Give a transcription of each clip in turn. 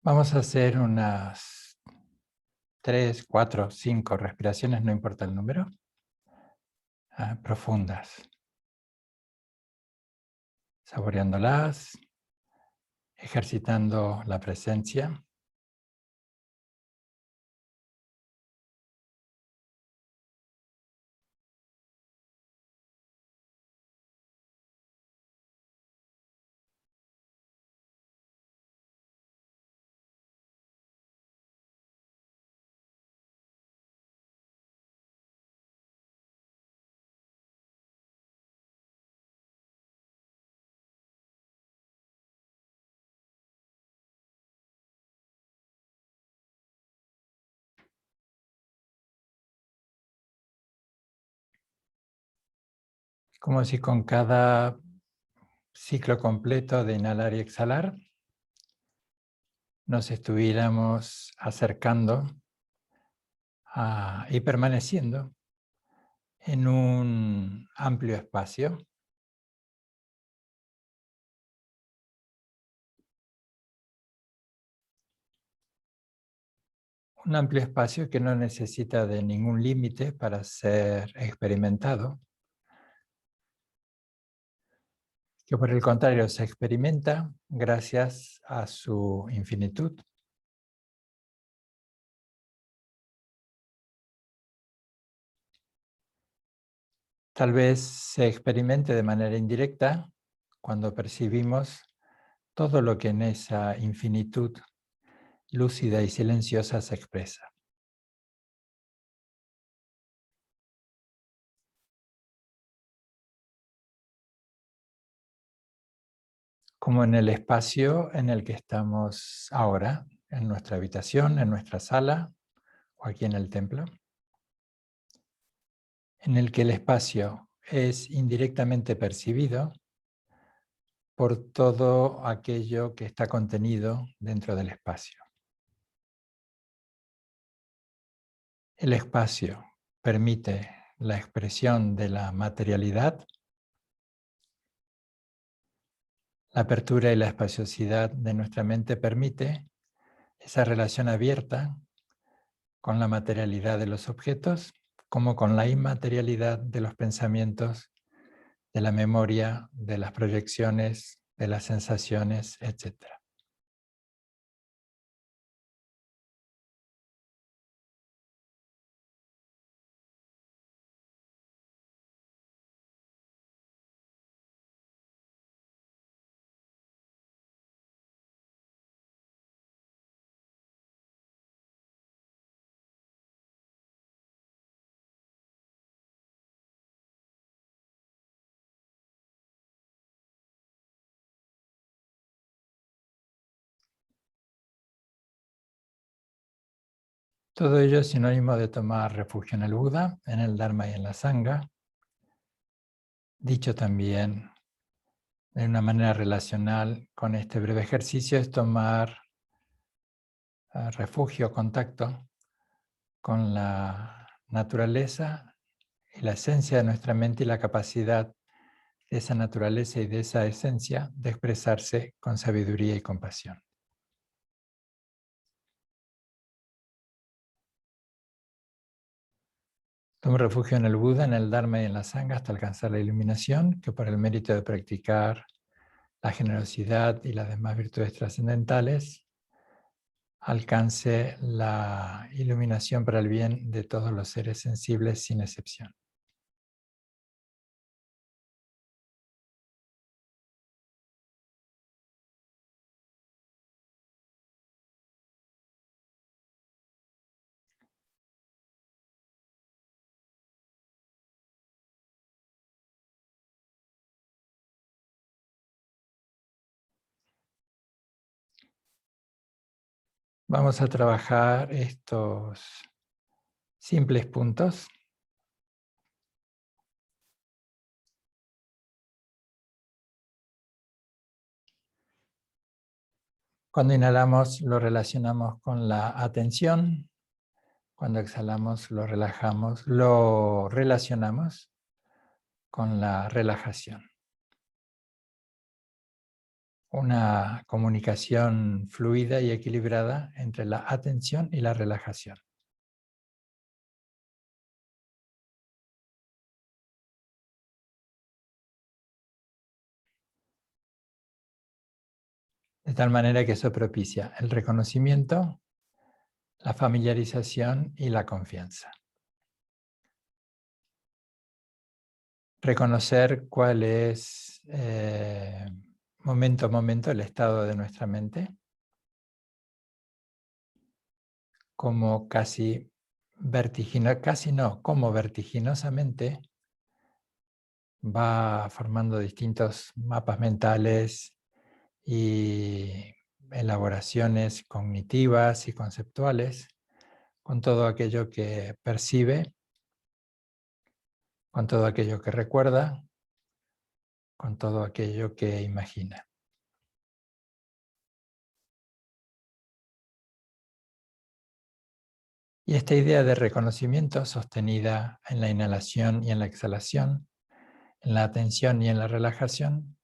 Vamos a hacer unas 3, 4, 5 respiraciones, no importa el número, profundas, saboreándolas, ejercitando la presencia. Como si con cada ciclo completo de inhalar y exhalar nos estuviéramos acercando y permaneciendo en un amplio espacio. Un amplio espacio que no necesita de ningún límite para ser experimentado, que por el contrario se experimenta gracias a su infinitud. Tal vez se experimente de manera indirecta cuando percibimos todo lo que en esa infinitud lúcida y silenciosa se expresa. Como en el espacio en el que estamos ahora, en nuestra habitación, en nuestra sala o aquí en el templo, en el que el espacio es indirectamente percibido por todo aquello que está contenido dentro del espacio. El espacio permite la expresión de la materialidad, la apertura y la espaciosidad de nuestra mente permite esa relación abierta con la materialidad de los objetos, como con la inmaterialidad de los pensamientos, de la memoria, de las proyecciones, de las sensaciones, etc. Todo ello es sinónimo de tomar refugio en el Buda, en el Dharma y en la Sangha. Dicho también de una manera relacional con este breve ejercicio es tomar refugio, contacto con la naturaleza y la esencia de nuestra mente y la capacidad de esa naturaleza y de esa esencia de expresarse con sabiduría y compasión. Tomo refugio en el Buda, en el Dharma y en la Sangha hasta alcanzar la iluminación, que por el mérito de practicar la generosidad y las demás virtudes trascendentales alcance la iluminación para el bien de todos los seres sensibles sin excepción. Vamos a trabajar estos simples puntos. Cuando inhalamos lo relacionamos con la atención, cuando exhalamos lo relajamos, lo relacionamos con la relajación. una comunicación fluida y equilibrada entre la atención y la relajación. De tal manera que eso propicia el reconocimiento, la familiarización y la confianza. Reconocer cuál es momento a momento el estado de nuestra mente, como como vertiginosamente va formando distintos mapas mentales y elaboraciones cognitivas y conceptuales con todo aquello que percibe, con todo aquello que recuerda, con todo aquello que imagina. Y esta idea de reconocimiento sostenida en la inhalación y en la exhalación, en la atención y en la relajación,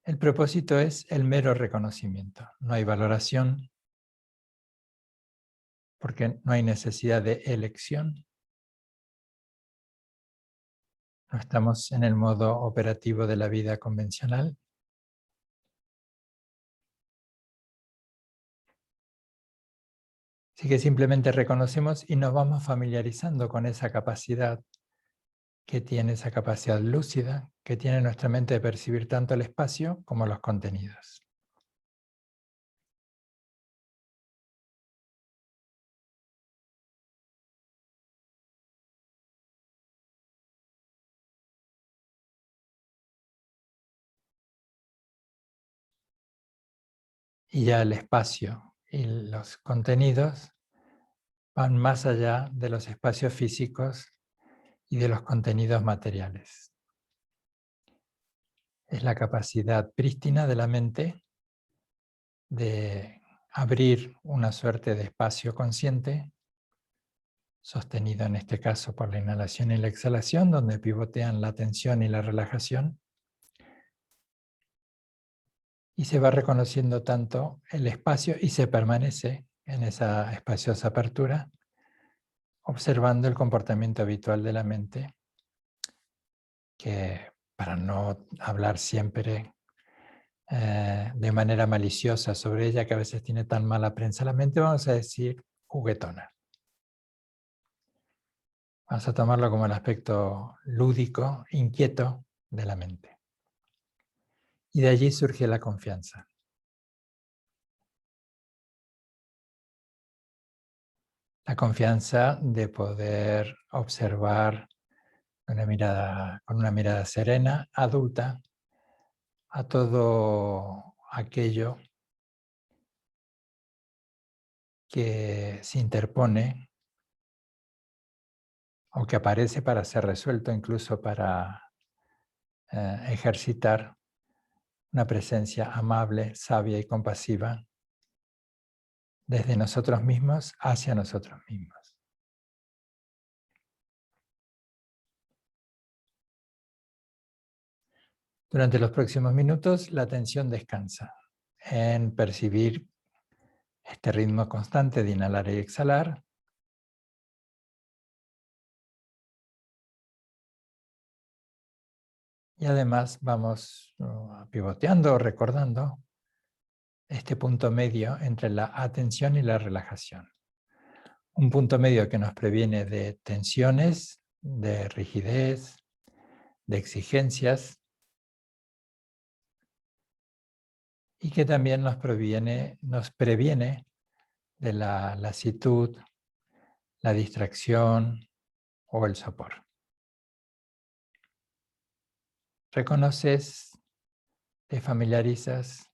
el propósito es el mero reconocimiento. No hay valoración, porque no hay necesidad de elección. No estamos en el modo operativo de la vida convencional. Así que simplemente reconocemos y nos vamos familiarizando con esa capacidad que tiene, esa capacidad lúcida que tiene nuestra mente de percibir tanto el espacio como los contenidos. Y ya el espacio y los contenidos van más allá de los espacios físicos y de los contenidos materiales. Es la capacidad prístina de la mente de abrir una suerte de espacio consciente, sostenido en este caso por la inhalación y la exhalación, donde pivotean la atención y la relajación, y se va reconociendo tanto el espacio y se permanece en esa espaciosa apertura, observando el comportamiento habitual de la mente, que para no hablar siempre de manera maliciosa sobre ella, que a veces tiene tan mala prensa la mente, vamos a decir juguetona. Vamos a tomarlo como el aspecto lúdico, inquieto de la mente. Y de allí surge la confianza. La confianza de poder observar con una mirada serena, adulta, a todo aquello que se interpone o que aparece para ser resuelto, incluso para ejercitar una presencia amable, sabia y compasiva desde nosotros mismos hacia nosotros mismos. Durante los próximos minutos, la atención descansa en percibir este ritmo constante de inhalar y exhalar, y además vamos pivoteando o recordando este punto medio entre la atención y la relajación. Un punto medio que nos previene de tensiones, de rigidez, de exigencias, y que también nos previene de la lasitud, la distracción o el sopor. Reconoces, te familiarizas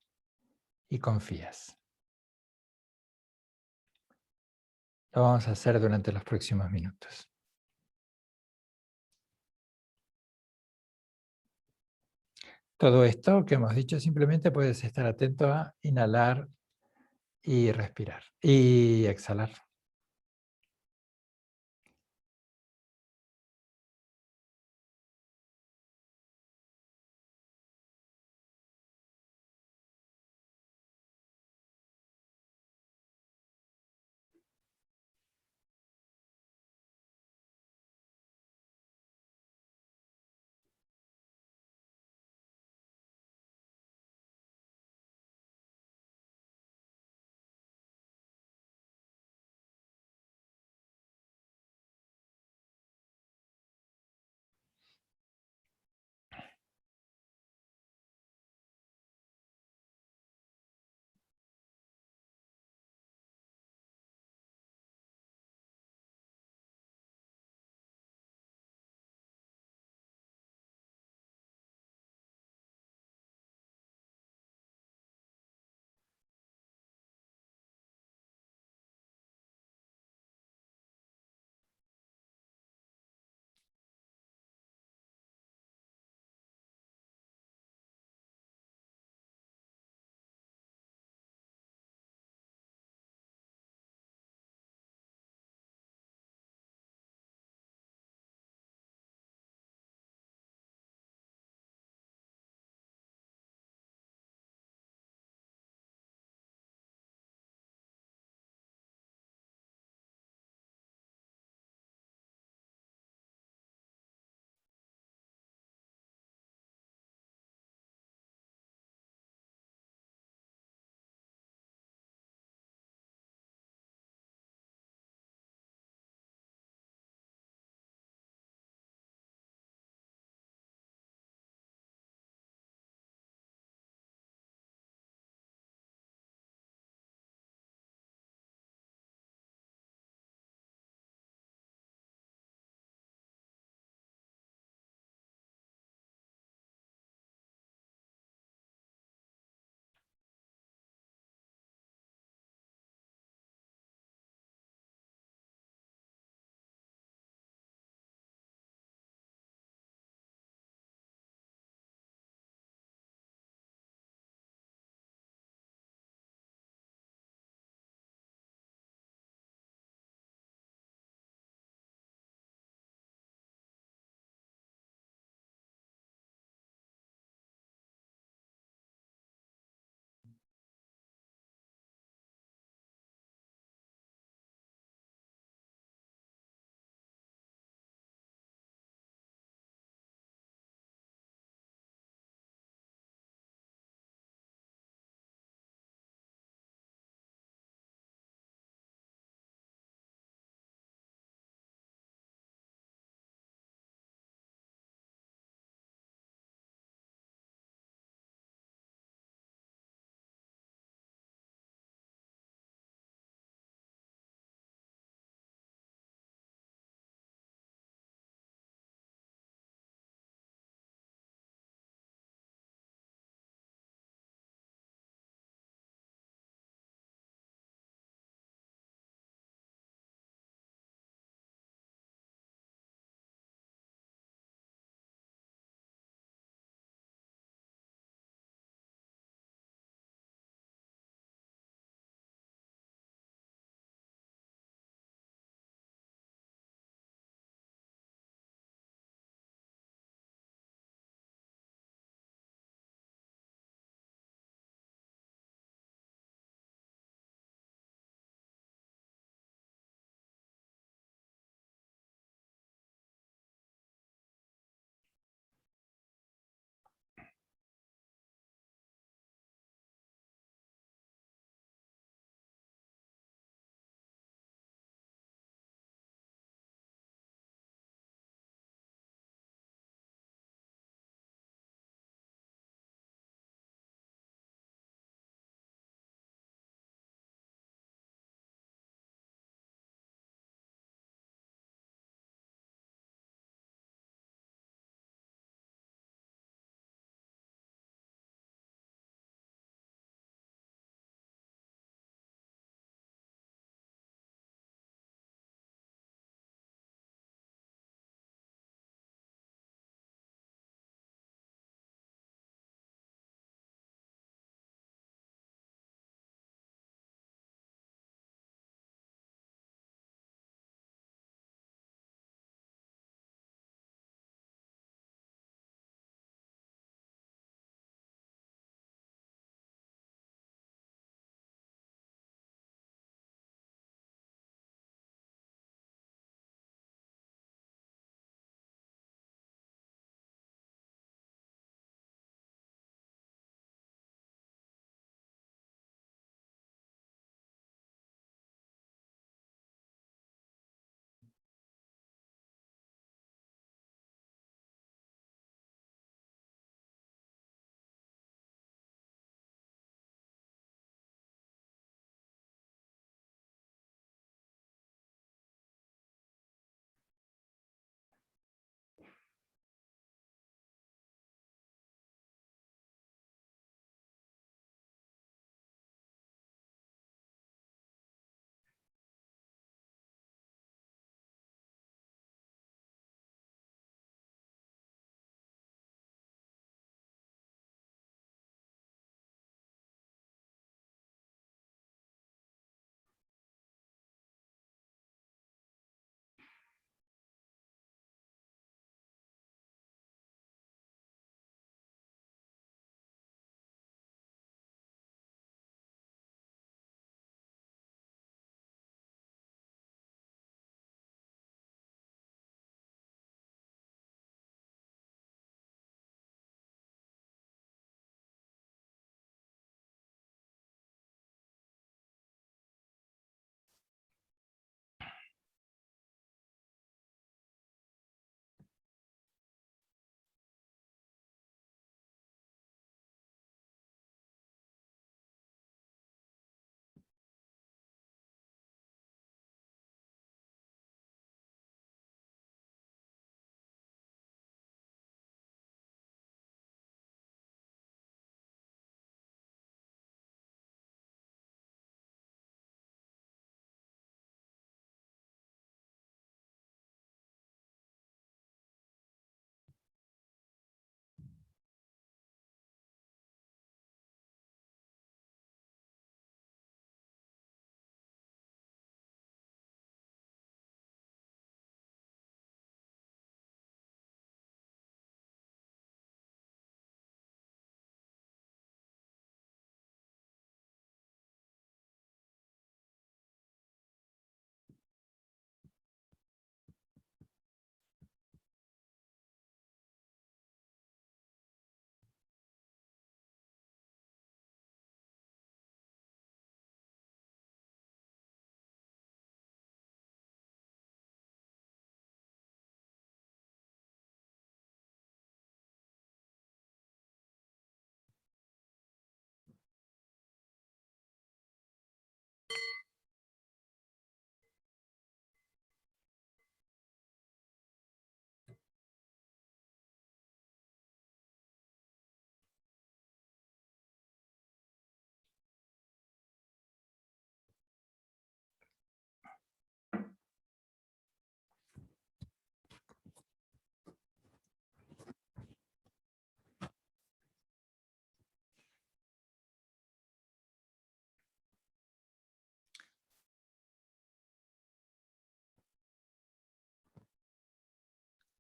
y confías. Lo vamos a hacer durante los próximos minutos. Todo esto que hemos dicho, simplemente puedes estar atento a inhalar y respirar y exhalar.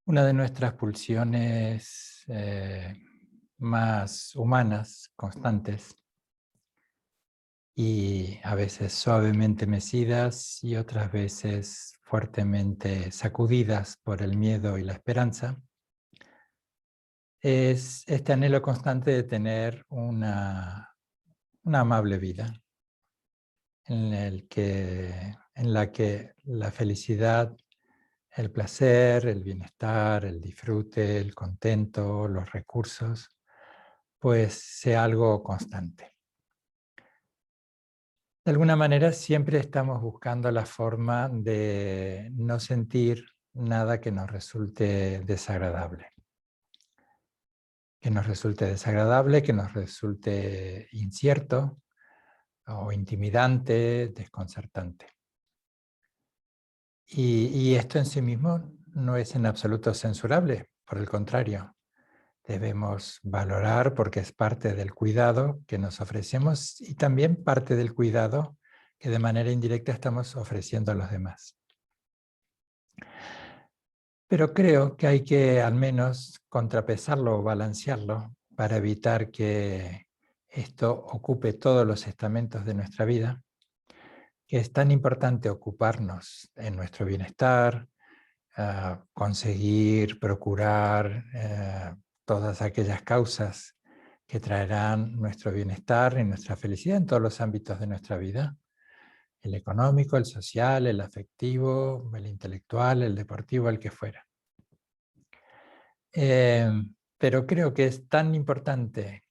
Una de nuestras pulsiones más humanas, constantes, y a veces suavemente mecidas y otras veces fuertemente sacudidas por el miedo y la esperanza, es este anhelo constante de tener una amable vida en la que la felicidad, el placer, el bienestar, el disfrute, el contento, los recursos, pues sea algo constante. De alguna manera siempre estamos buscando la forma de no sentir nada que nos resulte desagradable. Que nos resulte desagradable, que nos resulte incierto o intimidante, desconcertante. Y esto en sí mismo no es en absoluto censurable, por el contrario. Debemos valorar porque es parte del cuidado que nos ofrecemos y también parte del cuidado que de manera indirecta estamos ofreciendo a los demás. Pero creo que hay que al menos contrapesarlo o balancearlo para evitar que esto ocupe todos los estamentos de nuestra vida, que es tan importante ocuparnos en nuestro bienestar, conseguir, procurar todas aquellas causas que traerán nuestro bienestar y nuestra felicidad en todos los ámbitos de nuestra vida, el económico, el social, el afectivo, el intelectual, el deportivo, el que fuera. Pero creo que es tan importante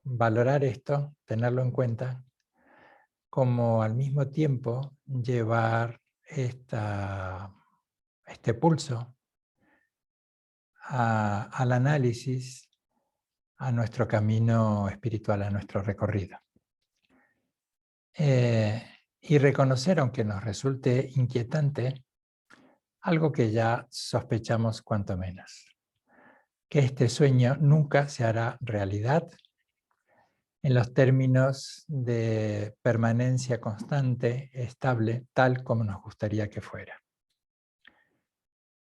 valorar esto, tenerlo en cuenta, como al mismo tiempo llevar este pulso al análisis, a nuestro camino espiritual, a nuestro recorrido. Y reconocer, aunque nos resulte inquietante, algo que ya sospechamos cuanto menos, que este sueño nunca se hará realidad en los términos de permanencia constante, estable, tal como nos gustaría que fuera.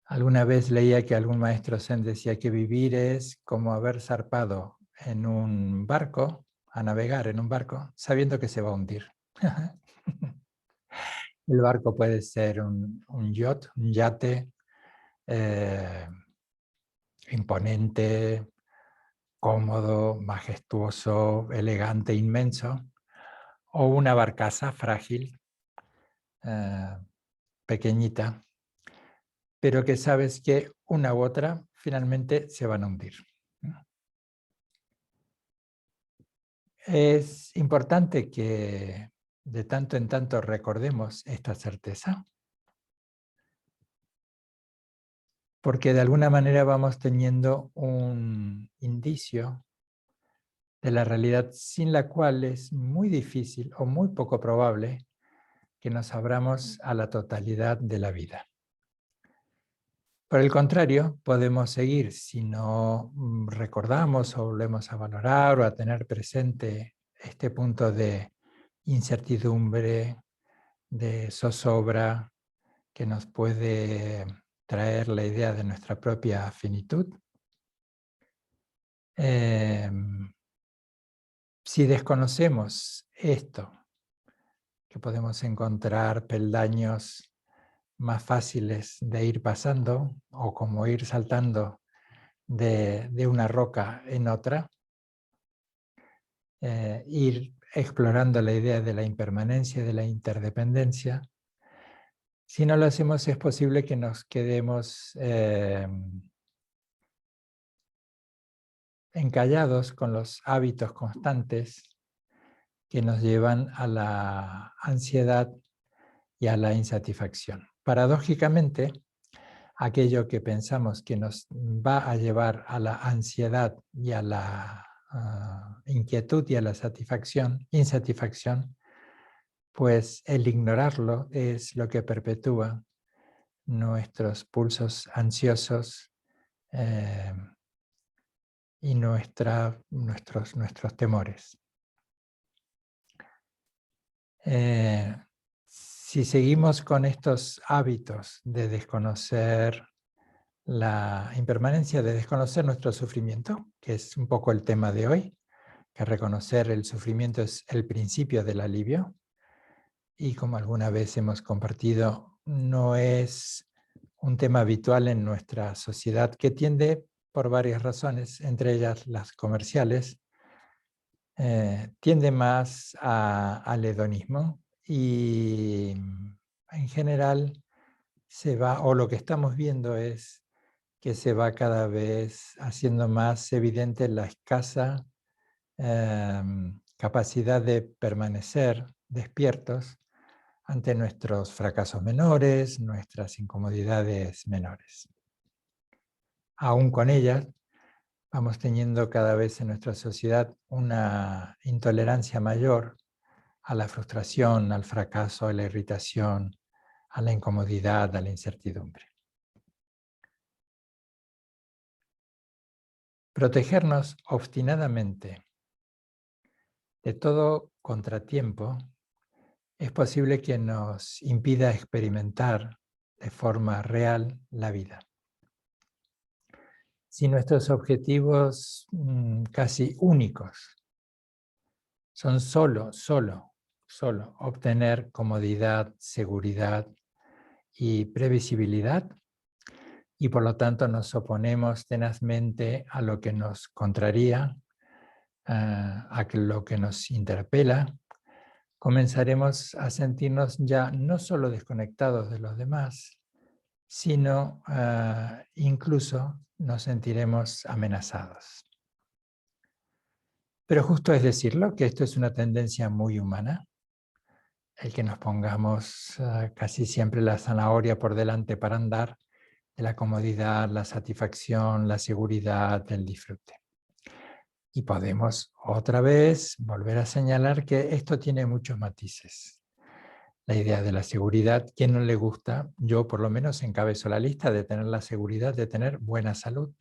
Alguna vez leía que algún maestro zen decía que vivir es como haber zarpado en un barco, a navegar en un barco, sabiendo que se va a hundir. El barco puede ser un yate imponente, cómodo, majestuoso, elegante, inmenso, o una barcaza frágil, eh, pequeñita, pero que sabes que una u otra finalmente se van a hundir. Es importante que de tanto en tanto recordemos esta certeza, porque de alguna manera vamos teniendo un indicio de la realidad sin la cual es muy difícil o muy poco probable que nos abramos a la totalidad de la vida. Por el contrario, podemos seguir si no recordamos o volvemos a valorar o a tener presente este punto de incertidumbre, de zozobra que nos puede traer la idea de nuestra propia finitud. Si desconocemos esto, que podemos encontrar peldaños más fáciles de ir pasando o como ir saltando de una roca en otra, ir explorando la idea de la impermanencia, de la interdependencia. Si no lo hacemos es posible que nos quedemos encallados con los hábitos constantes que nos llevan a la ansiedad y a la insatisfacción. Paradójicamente, aquello que pensamos que nos va a llevar a la ansiedad y a la inquietud y a la insatisfacción, pues el ignorarlo es lo que perpetúa nuestros pulsos ansiosos y nuestros temores. Si seguimos con estos hábitos de desconocer la impermanencia de desconocer nuestro sufrimiento, que es un poco el tema de hoy, que reconocer el sufrimiento es el principio del alivio, y como alguna vez hemos compartido, no es un tema habitual en nuestra sociedad que tiende, por varias razones, entre ellas las comerciales, tiende más al hedonismo y en general se va, o lo que estamos viendo es que se va cada vez haciendo más evidente la escasa capacidad de permanecer despiertos ante nuestros fracasos menores, nuestras incomodidades menores. Aún con ellas, vamos teniendo cada vez en nuestra sociedad una intolerancia mayor a la frustración, al fracaso, a la irritación, a la incomodidad, a la incertidumbre. Protegernos obstinadamente de todo contratiempo es posible que nos impida experimentar de forma real la vida. Si nuestros objetivos casi únicos son solo obtener comodidad, seguridad y previsibilidad, y por lo tanto nos oponemos tenazmente a lo que nos contraría, a lo que nos interpela, comenzaremos a sentirnos ya no solo desconectados de los demás, sino incluso nos sentiremos amenazados. Pero justo es decirlo, que esto es una tendencia muy humana, el que nos pongamos casi siempre la zanahoria por delante para andar, de la comodidad, la satisfacción, la seguridad, el disfrute. Y podemos otra vez volver a señalar que esto tiene muchos matices. La idea de la seguridad, ¿quién no le gusta? Yo por lo menos encabezo la lista de tener la seguridad de tener buena salud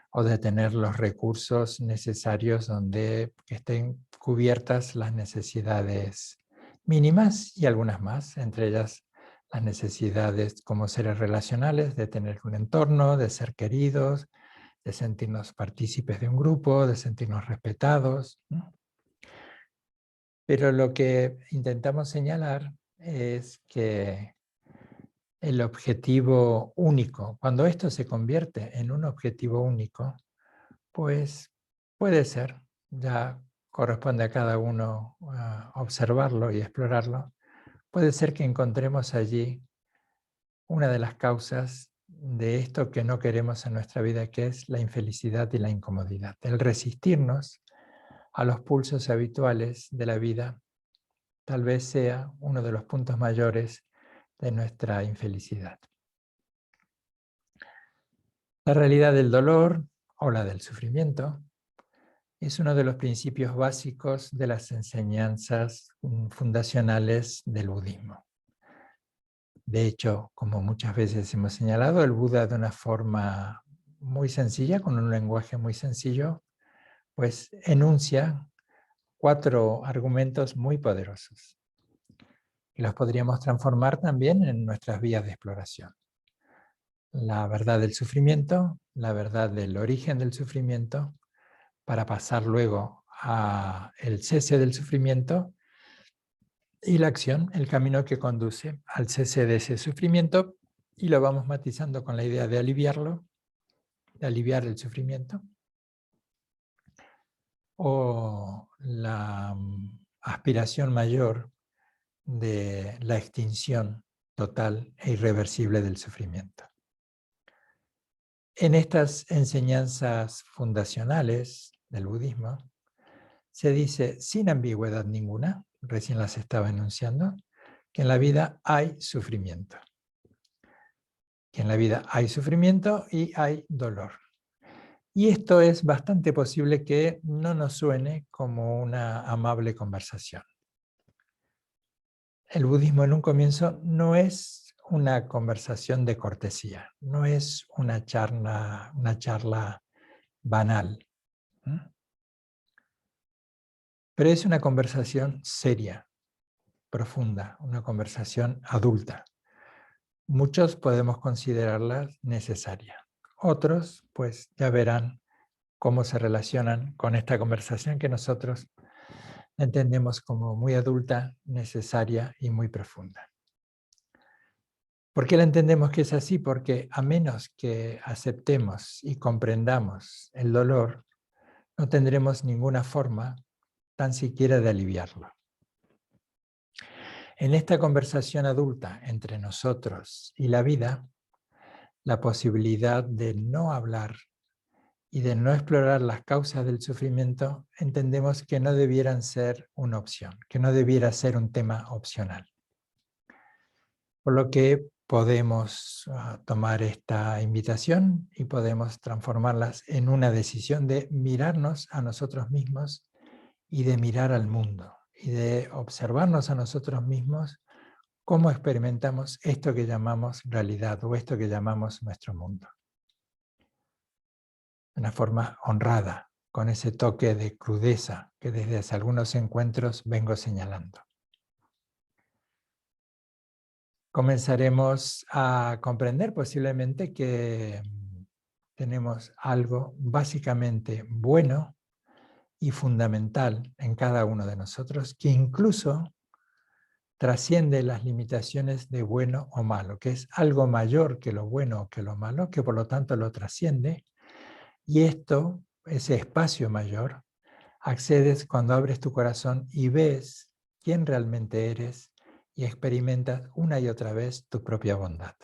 o de tener los recursos necesarios donde estén cubiertas las necesidades mínimas y algunas más, entre ellas las necesidades como seres relacionales, de tener un entorno, de ser queridos, de sentirnos partícipes de un grupo, de sentirnos respetados, ¿no? Pero lo que intentamos señalar es que el objetivo único, cuando esto se convierte en un objetivo único, pues puede ser, ya corresponde a cada uno observarlo y explorarlo, puede ser que encontremos allí una de las causas de esto que no queremos en nuestra vida, que es la infelicidad y la incomodidad, el resistirnos a los pulsos habituales de la vida, tal vez sea uno de los puntos mayores de nuestra infelicidad. La realidad del dolor o la del sufrimiento es uno de los principios básicos de las enseñanzas fundacionales del budismo. De hecho, como muchas veces hemos señalado, el Buda de una forma muy sencilla, con un lenguaje muy sencillo, pues enuncia 4 argumentos muy poderosos. Y los podríamos transformar también en nuestras vías de exploración. La verdad del sufrimiento, la verdad del origen del sufrimiento, para pasar luego al cese del sufrimiento, y la acción, el camino que conduce al cese de ese sufrimiento, y lo vamos matizando con la idea de aliviarlo, de aliviar el sufrimiento, o la aspiración mayor de la extinción total e irreversible del sufrimiento. En estas enseñanzas fundacionales del budismo se dice sin ambigüedad ninguna, recién las estaba enunciando, que en la vida hay sufrimiento. Que en la vida hay sufrimiento y hay dolor. Y esto es bastante posible que no nos suene como una amable conversación. El budismo en un comienzo no es una conversación de cortesía, no es una charla banal, pero es una conversación seria, profunda, una conversación adulta, Muchos podemos considerarlas necesarias. Otros, pues ya verán cómo se relacionan con esta conversación que nosotros entendemos como muy adulta, necesaria y muy profunda. ¿Por qué la entendemos que es así? Porque a menos que aceptemos y comprendamos el dolor, no tendremos ninguna forma tan siquiera de aliviarlo. En esta conversación adulta entre nosotros y la vida, la posibilidad de no hablar y de no explorar las causas del sufrimiento, entendemos que no debieran ser una opción, que no debiera ser un tema opcional. Por lo que podemos tomar esta invitación y podemos transformarlas en una decisión de mirarnos a nosotros mismos y de mirar al mundo y de observarnos a nosotros mismos cómo experimentamos esto que llamamos realidad o esto que llamamos nuestro mundo. De una forma honrada, con ese toque de crudeza que desde hace algunos encuentros vengo señalando. Comenzaremos a comprender posiblemente que tenemos algo básicamente bueno y fundamental en cada uno de nosotros, que incluso trasciende las limitaciones de bueno o malo, que es algo mayor que lo bueno o que lo malo, que por lo tanto lo trasciende, y esto, ese espacio mayor, accedes cuando abres tu corazón y ves quién realmente eres y experimentas una y otra vez tu propia bondad.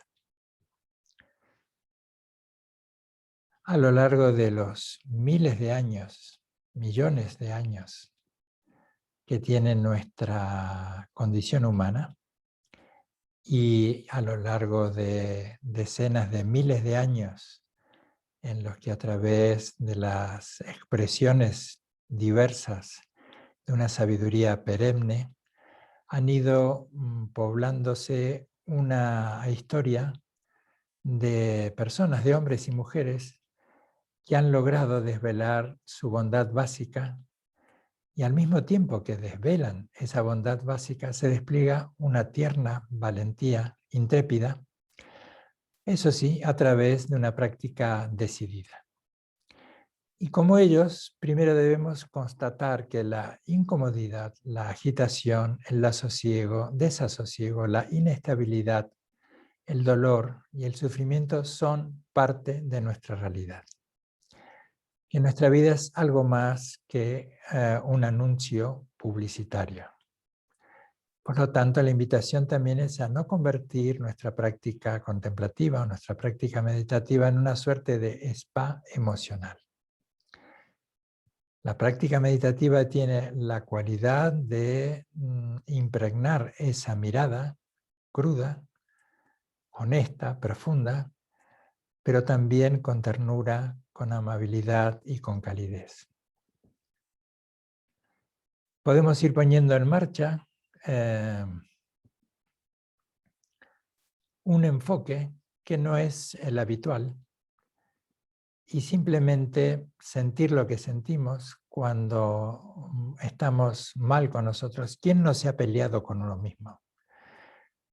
A lo largo de los miles de años, millones de años que tiene nuestra condición humana, y a lo largo de decenas de miles de años en los que a través de las expresiones diversas de una sabiduría perenne han ido poblándose una historia de personas, de hombres y mujeres que han logrado desvelar su bondad básica, y al mismo tiempo que desvelan esa bondad básica se despliega una tierna valentía intrépida, eso sí, a través de una práctica decidida. Y como ellos, primero debemos constatar que la incomodidad, la agitación, el asosiego, desasosiego, la inestabilidad, el dolor y el sufrimiento son parte de nuestra realidad. Que nuestra vida es algo más que un anuncio publicitario. Por lo tanto, la invitación también es a no convertir nuestra práctica contemplativa o nuestra práctica meditativa en una suerte de spa emocional. La práctica meditativa tiene la cualidad de impregnar esa mirada cruda, honesta, profunda, pero también con ternura, con amabilidad y con calidez. Podemos ir poniendo en marcha un enfoque que no es el habitual y simplemente sentir lo que sentimos cuando estamos mal con nosotros. ¿Quién no se ha peleado con uno mismo?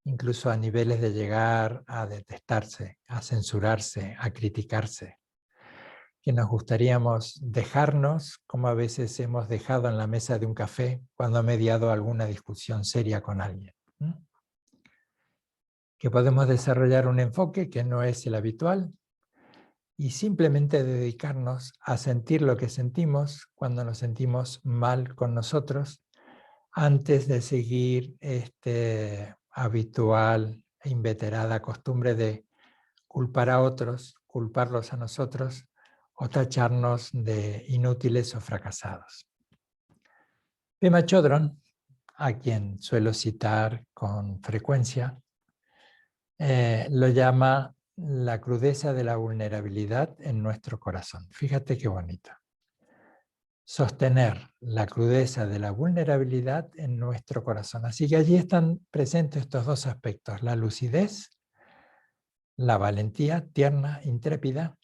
Incluso a niveles de llegar a detestarse, a censurarse, a criticarse. Que nos gustaríamos dejarnos, como a veces hemos dejado en la mesa de un café cuando ha mediado alguna discusión seria con alguien. Que podemos desarrollar un enfoque que no es el habitual y simplemente dedicarnos a sentir lo que sentimos cuando nos sentimos mal con nosotros, antes de seguir este habitual e inveterada costumbre de culpar a otros, culparlos a nosotros o tacharnos de inútiles o fracasados. Pema Chodron, a quien suelo citar con frecuencia, lo llama la crudeza de la vulnerabilidad en nuestro corazón. Fíjate qué bonito. Sostener la crudeza de la vulnerabilidad en nuestro corazón. Así que allí están presentes estos dos aspectos, la lucidez, la valentía tierna, intrépida.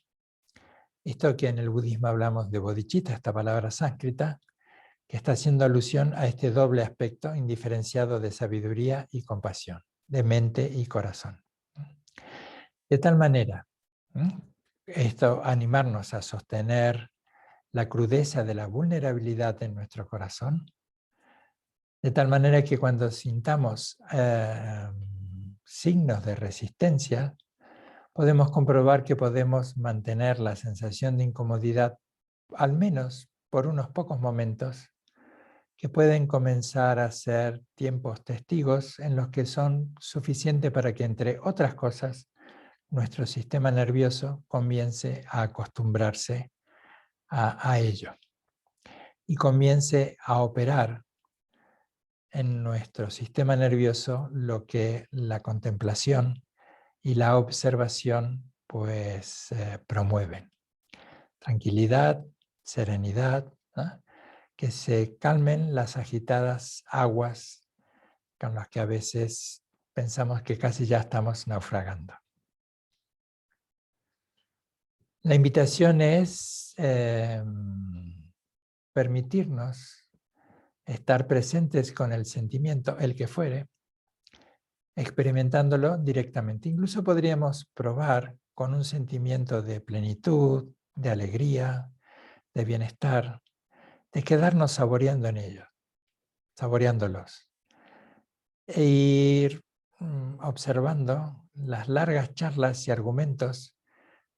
Esto que en el budismo hablamos de bodhicitta, esta palabra sánscrita, que está haciendo alusión a este doble aspecto indiferenciado de sabiduría y compasión, de mente y corazón. De tal manera, esto animarnos a sostener la crudeza de la vulnerabilidad en nuestro corazón, de tal manera que cuando sintamos signos de resistencia, podemos comprobar que podemos mantener la sensación de incomodidad, al menos por unos pocos momentos, que pueden comenzar a ser tiempos testigos en los que son suficientes para que, entre otras cosas, nuestro sistema nervioso comience a acostumbrarse a ello y comience a operar en nuestro sistema nervioso lo que la contemplación y la observación pues promueven. Tranquilidad, serenidad, ¿no? Que se calmen las agitadas aguas con las que a veces pensamos que casi ya estamos naufragando. La invitación es permitirnos estar presentes con el sentimiento, el que fuere, experimentándolo directamente. Incluso podríamos probar con un sentimiento de plenitud, de alegría, de bienestar, de quedarnos saboreando en ellos, saboreándolos. E ir observando las largas charlas y argumentos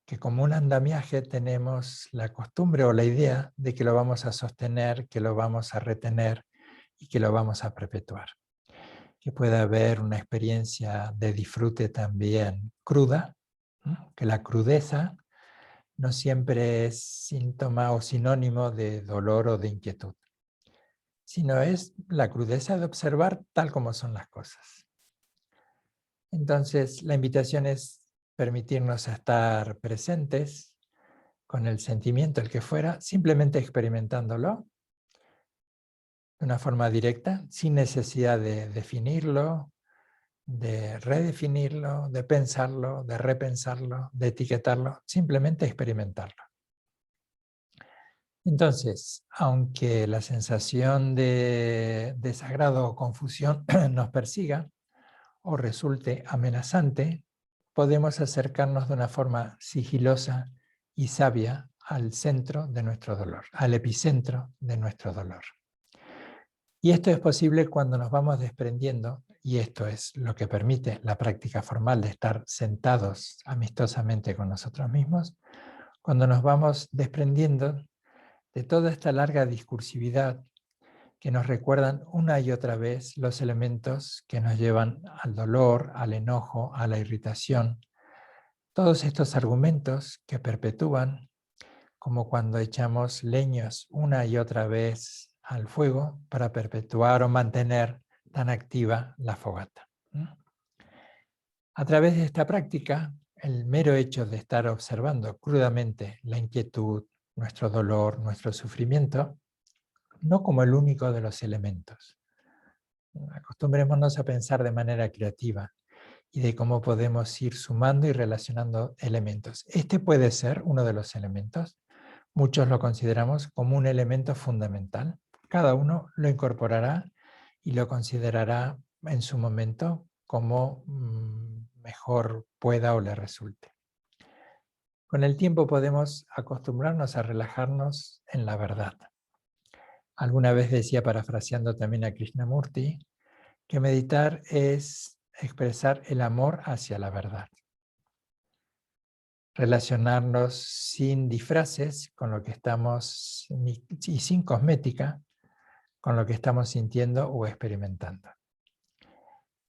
que como un andamiaje tenemos la costumbre o la idea de que lo vamos a sostener, que lo vamos a retener y que lo vamos a perpetuar. Que pueda haber una experiencia de disfrute también cruda, que la crudeza no siempre es síntoma o sinónimo de dolor o de inquietud, sino es la crudeza de observar tal como son las cosas. Entonces, la invitación es permitirnos estar presentes con el sentimiento, el que fuera, simplemente experimentándolo de una forma directa, sin necesidad de definirlo, de redefinirlo, de pensarlo, de repensarlo, de etiquetarlo, simplemente experimentarlo. Entonces, aunque la sensación de desagrado o confusión nos persiga o resulte amenazante, podemos acercarnos de una forma sigilosa y sabia al centro de nuestro dolor, al epicentro de nuestro dolor. Y esto es posible cuando nos vamos desprendiendo, y esto es lo que permite la práctica formal de estar sentados amistosamente con nosotros mismos, cuando nos vamos desprendiendo de toda esta larga discursividad que nos recuerdan una y otra vez los elementos que nos llevan al dolor, al enojo, a la irritación. Todos estos argumentos que perpetúan, como cuando echamos leños una y otra vez al fuego para perpetuar o mantener tan activa la fogata. A través de esta práctica, el mero hecho de estar observando crudamente la inquietud, nuestro dolor, nuestro sufrimiento, no como el único de los elementos. Acostumbrémonos a pensar de manera creativa y de cómo podemos ir sumando y relacionando elementos. Este puede ser uno de los elementos. Muchos lo consideramos como un elemento fundamental. Cada uno lo incorporará y lo considerará en su momento como mejor pueda o le resulte. Con el tiempo podemos acostumbrarnos a relajarnos en la verdad. Alguna vez decía, parafraseando también a Krishnamurti, que meditar es expresar el amor hacia la verdad. Relacionarnos sin disfraces con lo que estamos, y sin cosmética, con lo que estamos sintiendo o experimentando.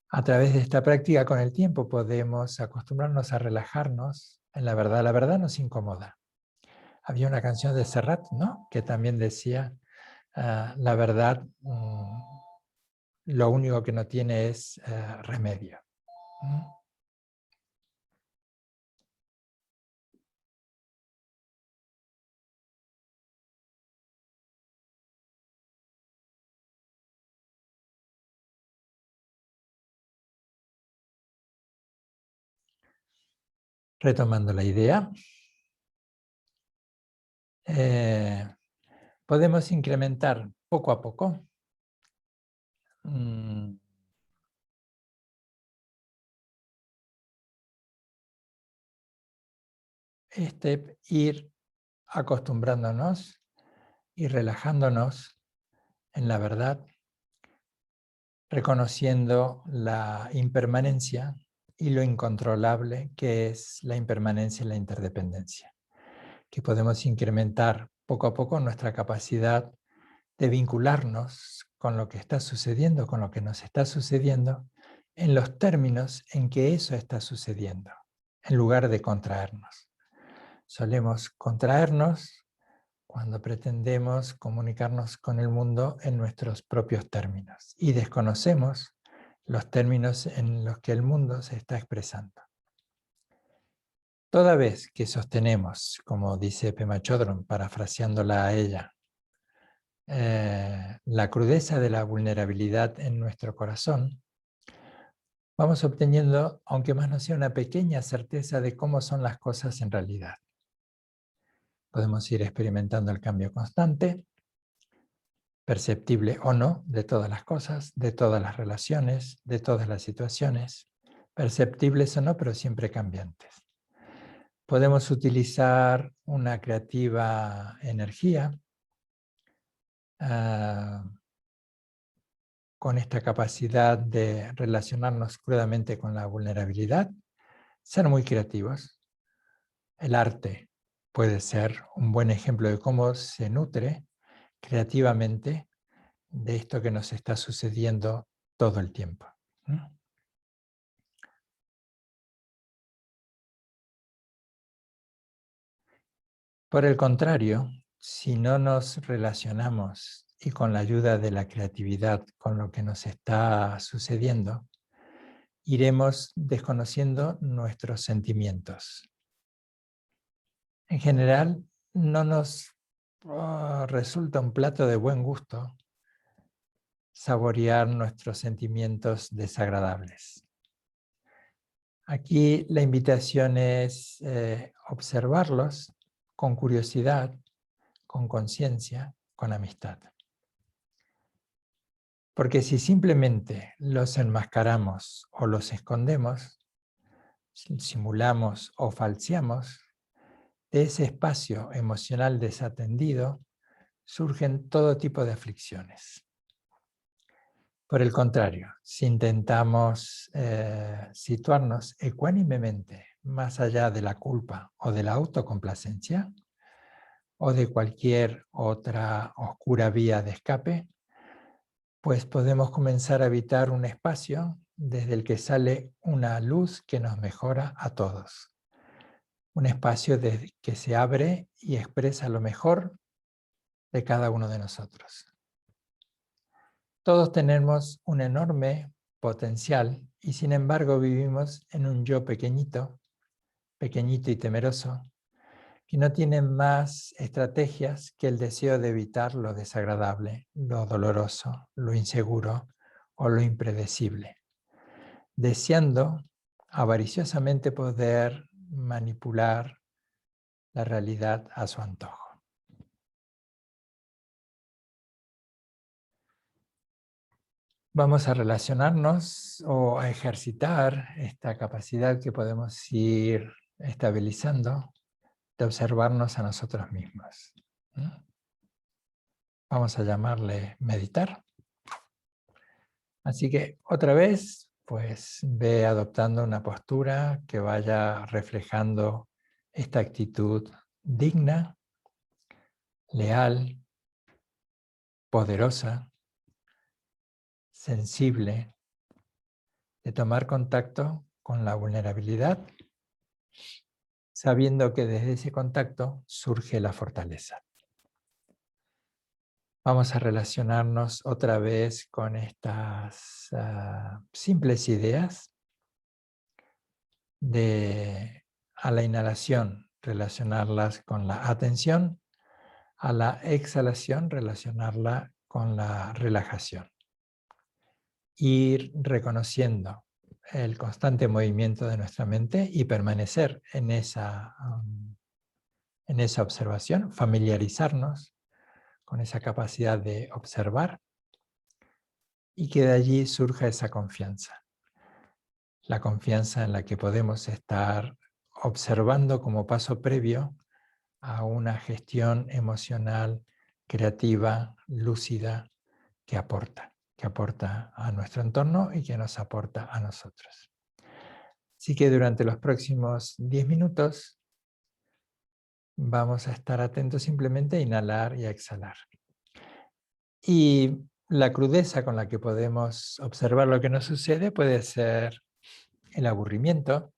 A través de esta práctica, con el tiempo, podemos acostumbrarnos a relajarnos en la verdad. La verdad nos incomoda. Había una canción de Serrat, ¿no?, que también decía, la verdad, lo único que no tiene es remedio. Retomando la idea, podemos incrementar poco a poco ir acostumbrándonos y relajándonos en la verdad, reconociendo la impermanencia y lo incontrolable que es la impermanencia y la interdependencia, que podemos incrementar poco a poco nuestra capacidad de vincularnos con lo que está sucediendo, con lo que nos está sucediendo, en los términos en que eso está sucediendo, en lugar de contraernos. Solemos contraernos cuando pretendemos comunicarnos con el mundo en nuestros propios términos y desconocemos los términos en los que el mundo se está expresando. Toda vez que sostenemos, como dice Pema Chodron, parafraseándola a ella, la crudeza de la vulnerabilidad en nuestro corazón, vamos obteniendo, aunque más no sea, una pequeña certeza de cómo son las cosas en realidad. Podemos ir experimentando el cambio constante, perceptible o no, de todas las cosas, de todas las relaciones, de todas las situaciones, perceptibles o no, pero siempre cambiantes. Podemos utilizar una creativa energía con esta capacidad de relacionarnos crudamente con la vulnerabilidad, ser muy creativos. El arte puede ser un buen ejemplo de cómo se nutre creativamente de esto que nos está sucediendo todo el tiempo. Por el contrario, si no nos relacionamos y con la ayuda de la creatividad con lo que nos está sucediendo, iremos desconociendo nuestros sentimientos. En general, no nos resulta un plato de buen gusto saborear nuestros sentimientos desagradables. Aquí la invitación es observarlos con curiosidad, con conciencia, con amistad. Porque si simplemente los enmascaramos o los escondemos, simulamos o falseamos, de ese espacio emocional desatendido surgen todo tipo de aflicciones. Por el contrario, si intentamos situarnos ecuánimemente más allá de la culpa o de la autocomplacencia o de cualquier otra oscura vía de escape, pues podemos comenzar a habitar un espacio desde el que sale una luz que nos mejora a todos. Un espacio que se abre y expresa lo mejor de cada uno de nosotros. Todos tenemos un enorme potencial y sin embargo vivimos en un yo pequeñito, pequeñito y temeroso, que no tiene más estrategias que el deseo de evitar lo desagradable, lo doloroso, lo inseguro o lo impredecible, deseando avariciosamente poder manipular la realidad a su antojo. Vamos a relacionarnos o a ejercitar esta capacidad que podemos ir estabilizando de observarnos a nosotros mismos. Vamos a llamarle meditar. Así que otra vez, pues ve adoptando una postura que vaya reflejando esta actitud digna, leal, poderosa, sensible, de tomar contacto con la vulnerabilidad, sabiendo que desde ese contacto surge la fortaleza. Vamos a relacionarnos otra vez con estas simples ideas de a la inhalación relacionarlas con la atención, a la exhalación relacionarla con la relajación. Ir reconociendo el constante movimiento de nuestra mente y permanecer en esa observación, familiarizarnos con esa capacidad de observar y que de allí surja esa confianza. La confianza en la que podemos estar observando como paso previo a una gestión emocional, creativa, lúcida, que aporta a nuestro entorno y que nos aporta a nosotros. Así que durante los próximos 10 minutos vamos a estar atentos simplemente a inhalar y a exhalar. Y la crudeza con la que podemos observar lo que nos sucede puede ser el aburrimiento.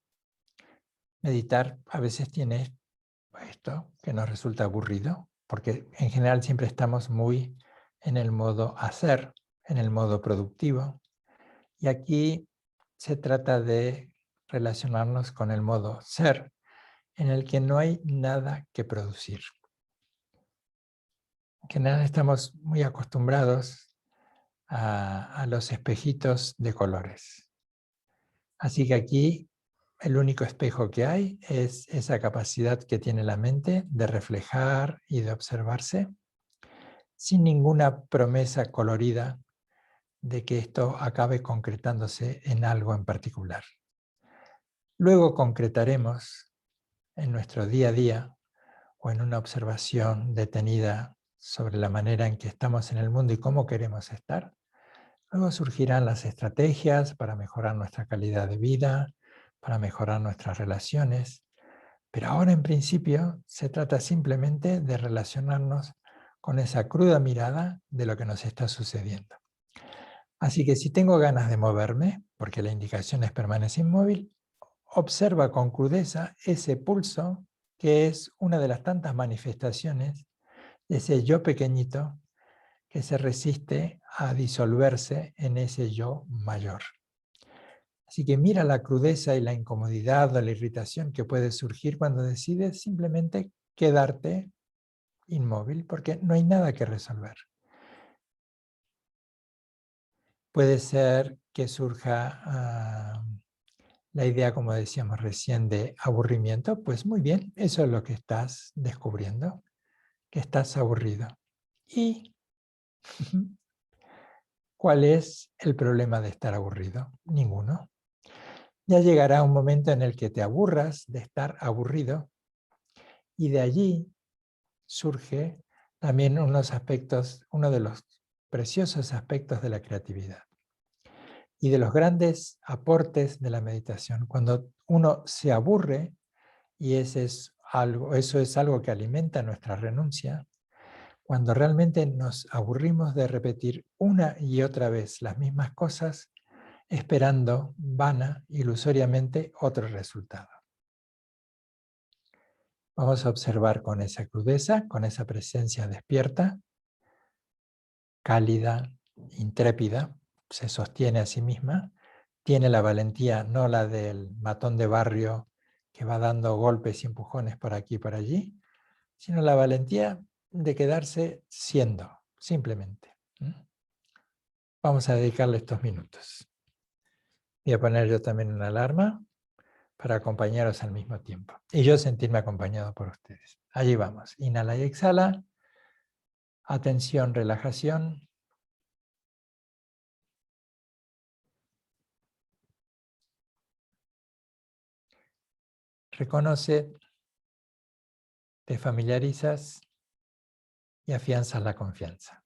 Meditar a veces tiene esto que nos resulta aburrido, porque en general siempre estamos muy en el modo hacer, en el modo productivo. Y aquí se trata de relacionarnos con el modo ser, en el que no hay nada que producir. En general estamos muy acostumbrados a los espejitos de colores. Así que aquí el único espejo que hay es esa capacidad que tiene la mente de reflejar y de observarse sin ninguna promesa colorida de que esto acabe concretándose en algo en particular. Luego concretaremos en nuestro día a día o en una observación detenida sobre la manera en que estamos en el mundo y cómo queremos estar. Luego surgirán las estrategias para mejorar nuestra calidad de vida, para mejorar nuestras relaciones, pero ahora en principio se trata simplemente de relacionarnos con esa cruda mirada de lo que nos está sucediendo. Así que si tengo ganas de moverme, porque la indicación es permanecer inmóvil, observa con crudeza ese pulso que es una de las tantas manifestaciones de ese yo pequeñito que se resiste a disolverse en ese yo mayor. Así que mira la crudeza y la incomodidad o la irritación que puede surgir cuando decides simplemente quedarte inmóvil, porque no hay nada que resolver. Puede ser que surja la idea, como decíamos recién, de aburrimiento. Pues muy bien, eso es lo que estás descubriendo, que estás aburrido. ¿Y cuál es el problema de estar aburrido? Ninguno. Ya llegará un momento en el que te aburras de estar aburrido y de allí surge también uno de los preciosos aspectos de la creatividad y de los grandes aportes de la meditación. Cuando uno se aburre, y eso es algo que alimenta nuestra renuncia, cuando realmente nos aburrimos de repetir una y otra vez las mismas cosas, esperando vana, ilusoriamente, otro resultado. Vamos a observar con esa crudeza, con esa presencia despierta, cálida, intrépida, se sostiene a sí misma, tiene la valentía, no la del matón de barrio que va dando golpes y empujones por aquí y por allí, sino la valentía de quedarse siendo, simplemente. Vamos a dedicarle estos minutos. Voy a poner yo también una alarma para acompañaros al mismo tiempo. Y yo sentirme acompañado por ustedes. Allí vamos. Inhala y exhala. Atención, relajación. Reconoce, te familiarizas y afianzas la confianza.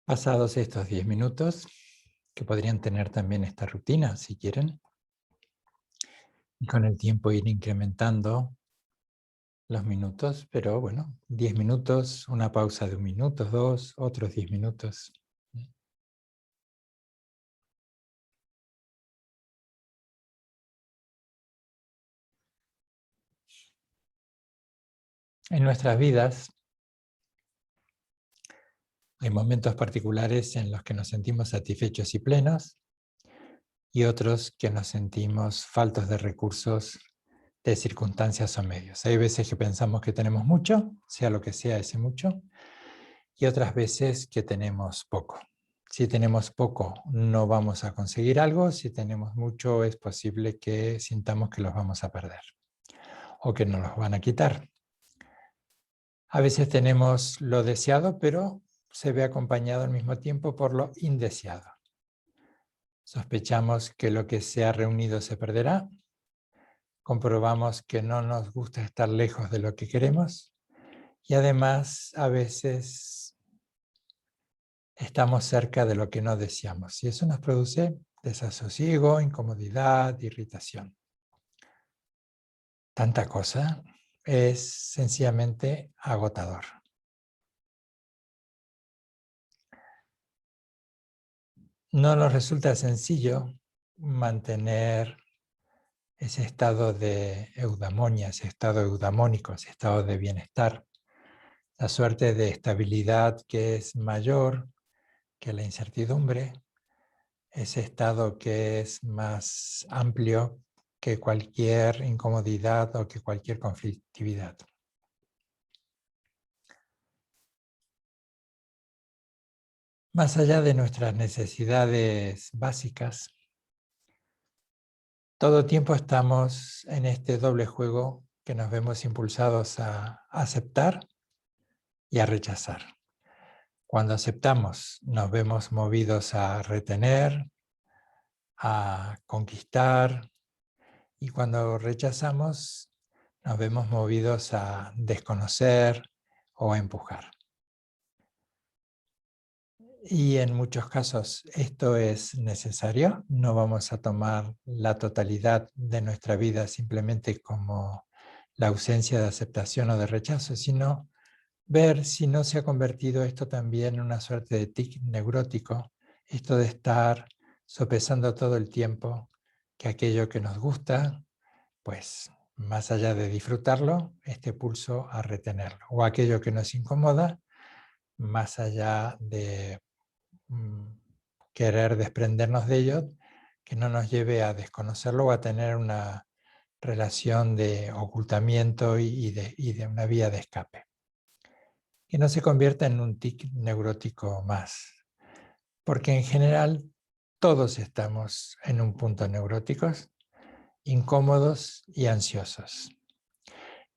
Pasados estos 10 minutos, que podrían tener también esta rutina si quieren, y con el tiempo ir incrementando los minutos, pero bueno, 10 minutos, una pausa de 1 minuto, 2, otros 10 minutos. En nuestras vidas hay momentos particulares en los que nos sentimos satisfechos y plenos y otros que nos sentimos faltos de recursos, de circunstancias o medios. Hay veces que pensamos que tenemos mucho, sea lo que sea ese mucho, y otras veces que tenemos poco. Si tenemos poco, no vamos a conseguir algo. Si tenemos mucho, es posible que sintamos que los vamos a perder o que nos los van a quitar. A veces tenemos lo deseado, pero se ve acompañado al mismo tiempo por lo indeseado. Sospechamos que lo que se ha reunido se perderá. Comprobamos que no nos gusta estar lejos de lo que queremos. Y además, a veces estamos cerca de lo que no deseamos. Y eso nos produce desasosiego, incomodidad, irritación. Tanta cosa es sencillamente agotador. No nos resulta sencillo mantener ese estado de eudaimonia, ese estado eudamónico, ese estado de bienestar, la suerte de estabilidad que es mayor que la incertidumbre, ese estado que es más amplio que cualquier incomodidad o que cualquier conflictividad. Más allá de nuestras necesidades básicas, todo tiempo estamos en este doble juego que nos vemos impulsados a aceptar y a rechazar. Cuando aceptamos, nos vemos movidos a retener, a conquistar, y cuando rechazamos, nos vemos movidos a desconocer o a empujar. Y en muchos casos esto es necesario. No vamos a tomar la totalidad de nuestra vida simplemente como la ausencia de aceptación o de rechazo, sino ver si no se ha convertido esto también en una suerte de tic neurótico, esto de estar sopesando todo el tiempo que aquello que nos gusta, pues más allá de disfrutarlo, este pulso a retenerlo, o aquello que nos incomoda, más allá de querer desprendernos de ello, que no nos lleve a desconocerlo o a tener una relación de ocultamiento y de una vía de escape. Que no se convierta en un tic neurótico más. Porque en general todos estamos en un punto neuróticos, incómodos y ansiosos.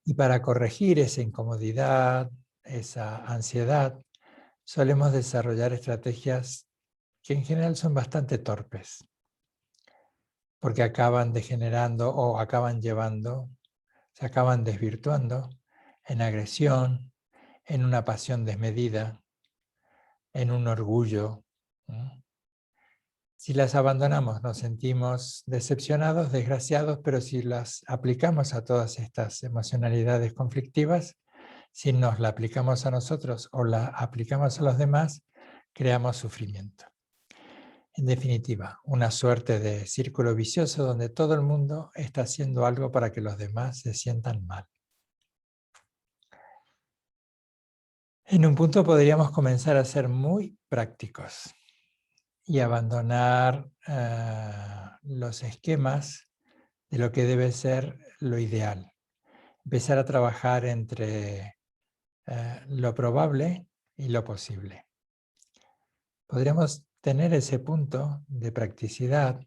Y para corregir esa incomodidad, esa ansiedad, solemos desarrollar estrategias que en general son bastante torpes, porque acaban degenerando o acaban llevando, se acaban desvirtuando en agresión, en una pasión desmedida, en un orgullo. Si las abandonamos nos sentimos decepcionados, desgraciados, pero si las aplicamos a todas estas emocionalidades conflictivas, si nos la aplicamos a nosotros o la aplicamos a los demás, creamos sufrimiento. En definitiva, una suerte de círculo vicioso donde todo el mundo está haciendo algo para que los demás se sientan mal. En un punto podríamos comenzar a ser muy prácticos y abandonar los esquemas de lo que debe ser lo ideal. Empezar a trabajar entre lo probable y lo posible. Podríamos tener ese punto de practicidad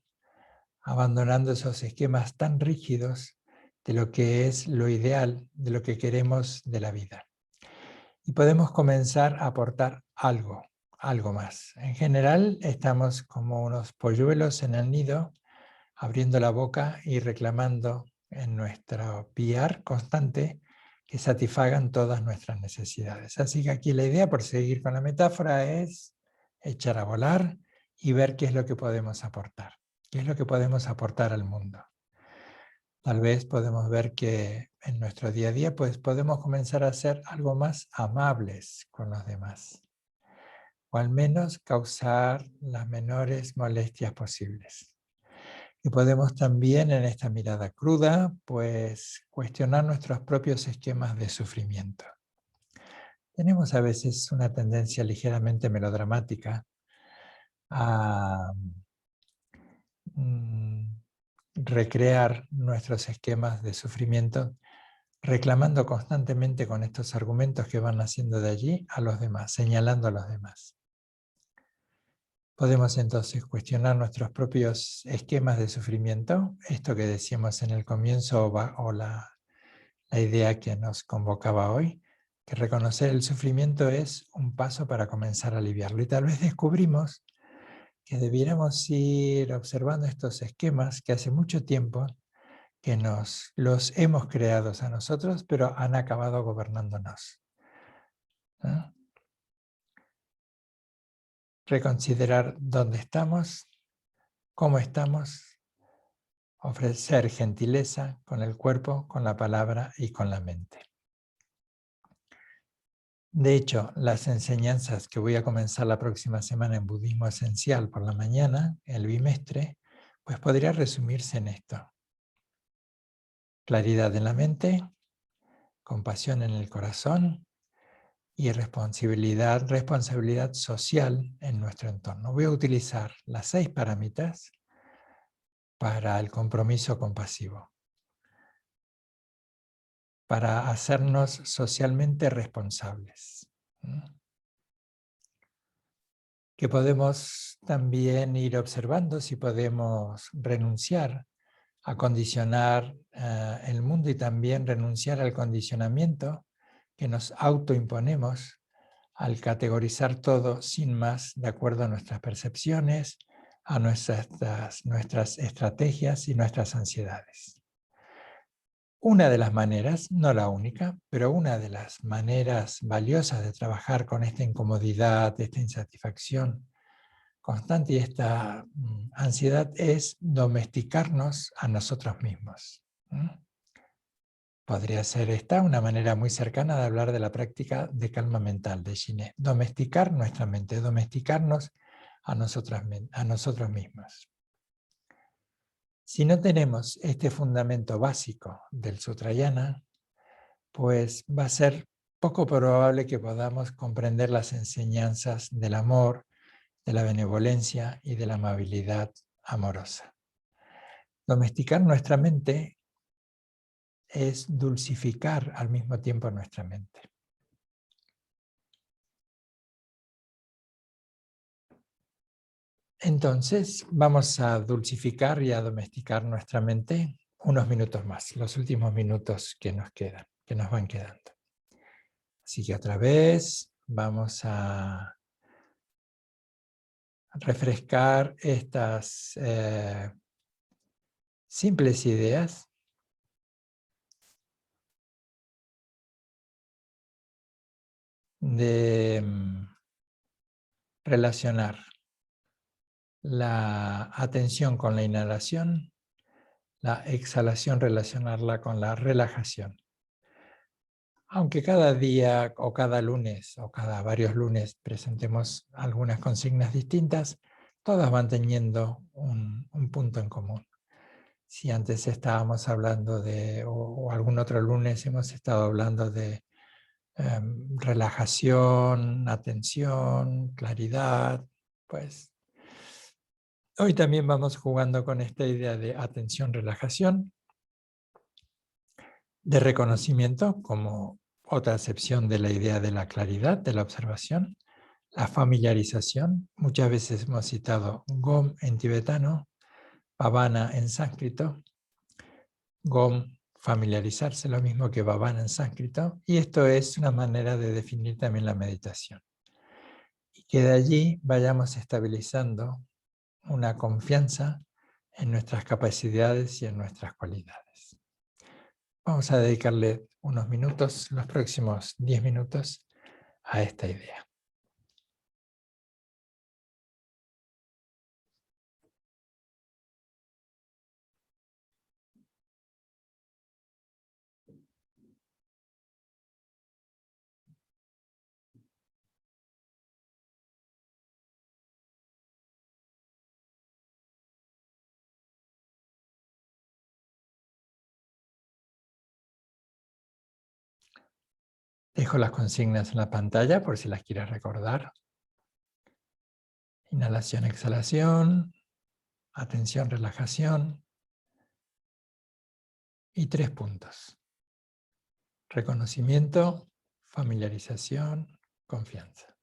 abandonando esos esquemas tan rígidos de lo que es lo ideal, de lo que queremos de la vida. Y podemos comenzar a aportar algo más. En general estamos como unos polluelos en el nido, abriendo la boca y reclamando en nuestro piar constante que satisfagan todas nuestras necesidades. Así que aquí la idea, por seguir con la metáfora, es echar a volar y ver qué es lo que podemos aportar. ¿Qué es lo que podemos aportar al mundo? Tal vez podemos ver que en nuestro día a día pues, podemos comenzar a ser algo más amables con los demás, o al menos causar las menores molestias posibles. Y podemos también en esta mirada cruda pues, cuestionar nuestros propios esquemas de sufrimiento. Tenemos a veces una tendencia ligeramente melodramática a recrear nuestros esquemas de sufrimiento, reclamando constantemente con estos argumentos que van naciendo de allí a los demás, señalando a los demás. Podemos entonces cuestionar nuestros propios esquemas de sufrimiento, esto que decíamos en el comienzo o la idea que nos convocaba hoy, que reconocer el sufrimiento es un paso para comenzar a aliviarlo. Y tal vez descubrimos que debiéramos ir observando estos esquemas que hace mucho tiempo que los hemos creado a nosotros, pero han acabado gobernándonos, ¿no? Reconsiderar dónde estamos, cómo estamos, ofrecer gentileza con el cuerpo, con la palabra y con la mente. De hecho, las enseñanzas que voy a comenzar la próxima semana en Budismo Esencial por la mañana, el bimestre, pues podría resumirse en esto. Claridad en la mente, compasión en el corazón y responsabilidad social en nuestro entorno. Voy a utilizar las 6 parámitas para el compromiso compasivo, para hacernos socialmente responsables. Que podemos también ir observando si podemos renunciar a condicionar el mundo y también renunciar al condicionamiento que nos autoimponemos al categorizar todo sin más de acuerdo a nuestras percepciones, a nuestras estrategias y nuestras ansiedades. Una de las maneras, no la única, pero una de las maneras valiosas de trabajar con esta incomodidad, esta insatisfacción constante y esta ansiedad es domesticarnos a nosotros mismos. Podría ser esta una manera muy cercana de hablar de la práctica de calma mental de Ginés. Domesticar nuestra mente, domesticarnos a nosotros mismos. Si no tenemos este fundamento básico del Sutrayana, pues va a ser poco probable que podamos comprender las enseñanzas del amor, de la benevolencia y de la amabilidad amorosa. Domesticar nuestra mente es dulcificar al mismo tiempo nuestra mente. Entonces, vamos a dulcificar y a domesticar nuestra mente unos minutos más, los últimos minutos que nos quedan, que nos van quedando. Así que otra vez vamos a refrescar estas simples ideas de relacionar la atención con la inhalación, la exhalación relacionarla con la relajación. Aunque cada día o cada lunes o cada varios lunes presentemos algunas consignas distintas, todas van teniendo un punto en común. Si antes estábamos hablando o algún otro lunes hemos estado hablando de relajación, atención, claridad, pues hoy también vamos jugando con esta idea de atención, relajación, de reconocimiento como otra acepción de la idea de la claridad, de la observación, la familiarización. Muchas veces hemos citado Gom en tibetano, Pavana en sánscrito. Gom, familiarizarse, lo mismo que Bhavana en sánscrito. Y esto es una manera de definir también la meditación. Y que de allí vayamos estabilizando una confianza en nuestras capacidades y en nuestras cualidades. Vamos a dedicarle unos minutos, los próximos 10 minutos, a esta idea. Dejo las consignas en la pantalla por si las quieres recordar. Inhalación, exhalación, atención, relajación. Y 3 puntos. Reconocimiento, familiarización, confianza.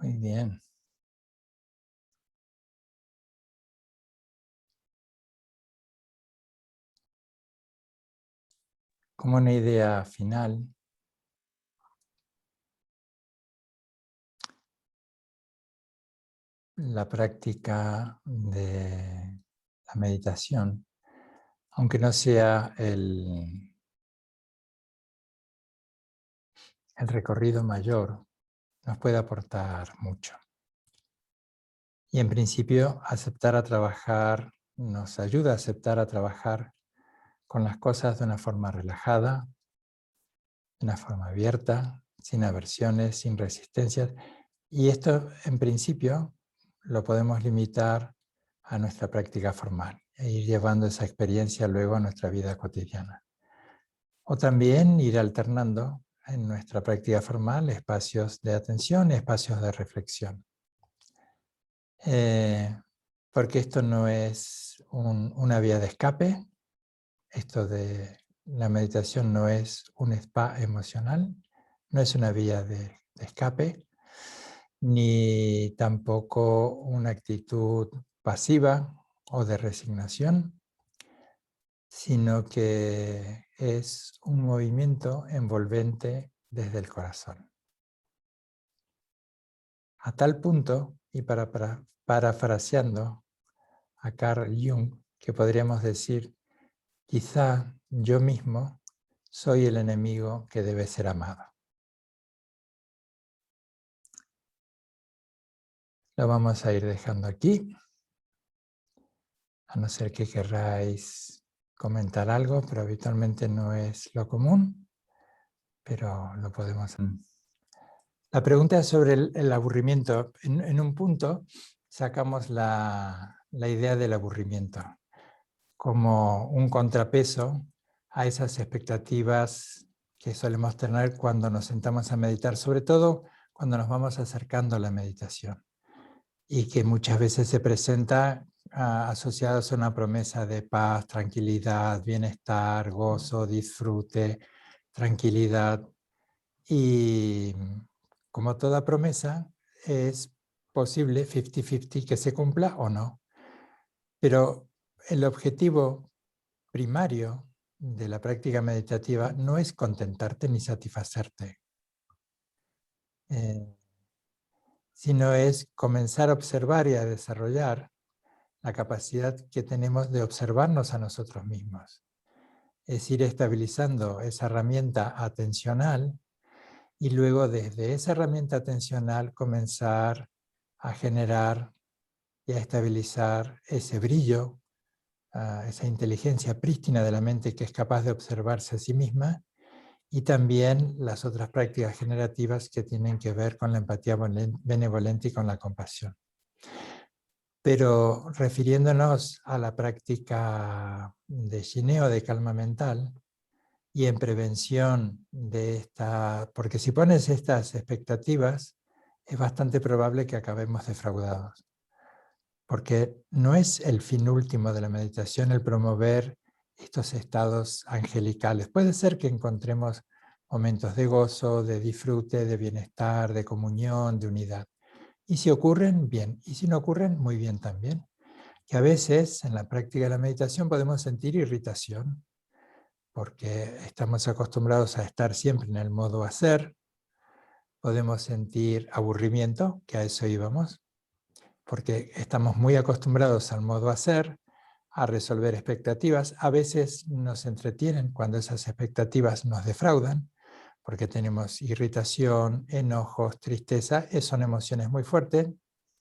Muy bien. Como una idea final, la práctica de la meditación, aunque no sea el recorrido mayor, nos puede aportar mucho. Y en principio, aceptar a trabajar nos ayuda a aceptar a trabajar con las cosas de una forma relajada, de una forma abierta, sin aversiones, sin resistencias. Y esto, en principio, lo podemos limitar a nuestra práctica formal e ir llevando esa experiencia luego a nuestra vida cotidiana. O también ir alternando en nuestra práctica formal espacios de atención y espacios de reflexión. Porque esto no es una vía de escape, esto de la meditación no es un spa emocional, no es una vía de escape, ni tampoco una actitud pasiva o de resignación, sino que es un movimiento envolvente desde el corazón. A tal punto, y parafraseando a Carl Jung, que podríamos decir, quizá yo mismo soy el enemigo que debe ser amado. Lo vamos a ir dejando aquí, a no ser que querráis comentar algo, pero habitualmente no es lo común, pero lo podemos hacer. La pregunta es sobre el aburrimiento. En un punto sacamos la idea del aburrimiento como un contrapeso a esas expectativas que solemos tener cuando nos sentamos a meditar, sobre todo cuando nos vamos acercando a la meditación, y que muchas veces se presenta asociados a una promesa de paz, tranquilidad, bienestar, gozo, disfrute, tranquilidad. Y como toda promesa, es posible 50-50 que se cumpla o no. Pero el objetivo primario de la práctica meditativa no es contentarte ni satisfacerte, sino es comenzar a observar y a desarrollar la capacidad que tenemos de observarnos a nosotros mismos. Es ir estabilizando esa herramienta atencional y luego desde esa herramienta atencional comenzar a generar y a estabilizar ese brillo, esa inteligencia prístina de la mente que es capaz de observarse a sí misma, y también las otras prácticas generativas que tienen que ver con la empatía benevolente y con la compasión. Pero refiriéndonos a la práctica de Shineo, de calma mental, y en prevención de esta, porque si pones estas expectativas, es bastante probable que acabemos defraudados. Porque no es el fin último de la meditación el promover estos estados angelicales. Puede ser que encontremos momentos de gozo, de disfrute, de bienestar, de comunión, de unidad. Y si ocurren, bien. Y si no ocurren, muy bien también. Que a veces en la práctica de la meditación podemos sentir irritación, porque estamos acostumbrados a estar siempre en el modo hacer. Podemos sentir aburrimiento, que a eso íbamos, porque estamos muy acostumbrados al modo hacer, a resolver expectativas. A veces nos entretienen cuando esas expectativas nos defraudan, porque tenemos irritación, enojos, tristeza, son emociones muy fuertes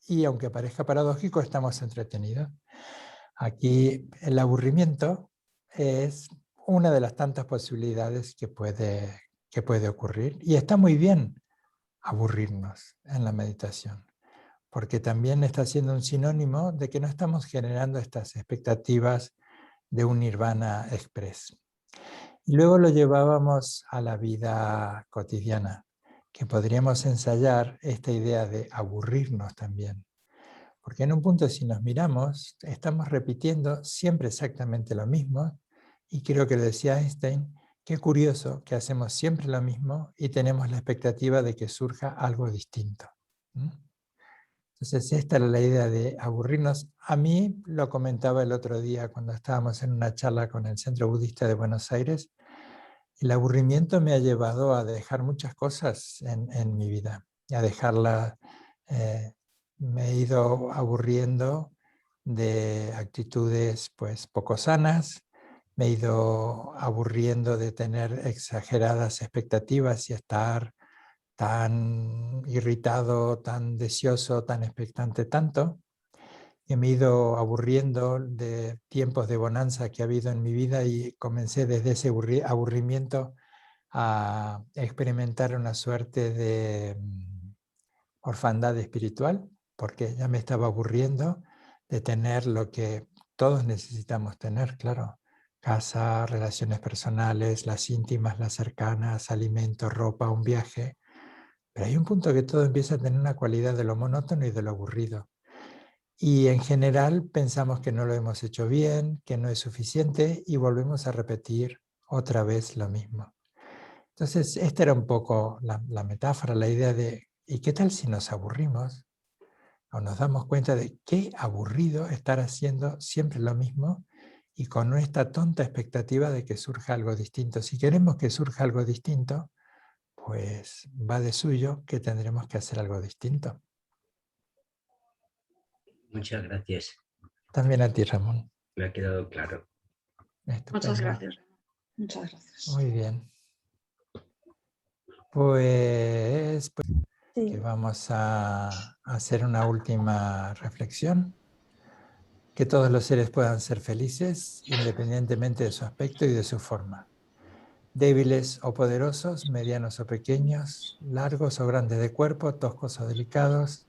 y aunque parezca paradójico, estamos entretenidos. Aquí el aburrimiento es una de las tantas posibilidades que puede ocurrir, y está muy bien aburrirnos en la meditación, porque también está siendo un sinónimo de que no estamos generando estas expectativas de un nirvana express. Y luego lo llevábamos a la vida cotidiana, que podríamos ensayar esta idea de aburrirnos también. Porque en un punto, si nos miramos, estamos repitiendo siempre exactamente lo mismo, y creo que lo decía Einstein, qué curioso que hacemos siempre lo mismo y tenemos la expectativa de que surja algo distinto. Entonces esta era la idea de aburrirnos. A mí lo comentaba el otro día cuando estábamos en una charla con el Centro Budista de Buenos Aires. El aburrimiento me ha llevado a dejar muchas cosas en mi vida, a dejarla. Me he ido aburriendo de actitudes pues poco sanas, me he ido aburriendo de tener exageradas expectativas y estar tan irritado, tan deseoso, tan expectante tanto. Y me he ido aburriendo de tiempos de bonanza que ha habido en mi vida y comencé desde ese aburrimiento a experimentar una suerte de orfandad espiritual, porque ya me estaba aburriendo de tener lo que todos necesitamos tener, claro. Casa, relaciones personales, las íntimas, las cercanas, alimento, ropa, un viaje. Pero hay un punto que todo empieza a tener una cualidad de lo monótono y de lo aburrido. Y en general pensamos que no lo hemos hecho bien, que no es suficiente y volvemos a repetir otra vez lo mismo. Entonces, esta era un poco la metáfora, la idea de, ¿y qué tal si nos aburrimos? O nos damos cuenta de qué aburrido estar haciendo siempre lo mismo y con esta tonta expectativa de que surja algo distinto. Si queremos que surja algo distinto, pues va de suyo que tendremos que hacer algo distinto. Muchas gracias. También a ti, Ramón. Me ha quedado claro. Estupendo. Muchas gracias. Muchas gracias. Muy bien. Pues Sí. que vamos a hacer una última reflexión. Que todos los seres puedan ser felices independientemente de su aspecto y de su forma. Débiles o poderosos, medianos o pequeños, largos o grandes de cuerpo, toscos o delicados,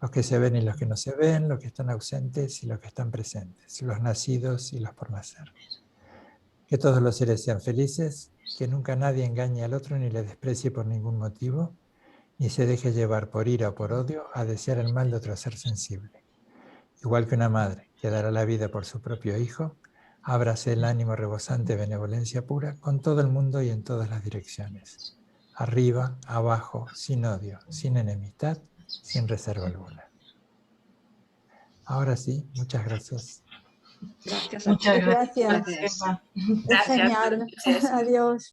los que se ven y los que no se ven, los que están ausentes y los que están presentes, los nacidos y los por nacer. Que todos los seres sean felices, que nunca nadie engañe al otro ni le desprecie por ningún motivo, ni se deje llevar por ira o por odio a desear el mal de otro ser sensible. Igual que una madre que dará la vida por su propio hijo, ábrase el ánimo rebosante de benevolencia pura con todo el mundo y en todas las direcciones. Arriba, abajo, sin odio, sin enemistad, sin reserva alguna. Ahora sí, muchas gracias. Gracias. Muchas gracias. gracias. Es genial. Adiós.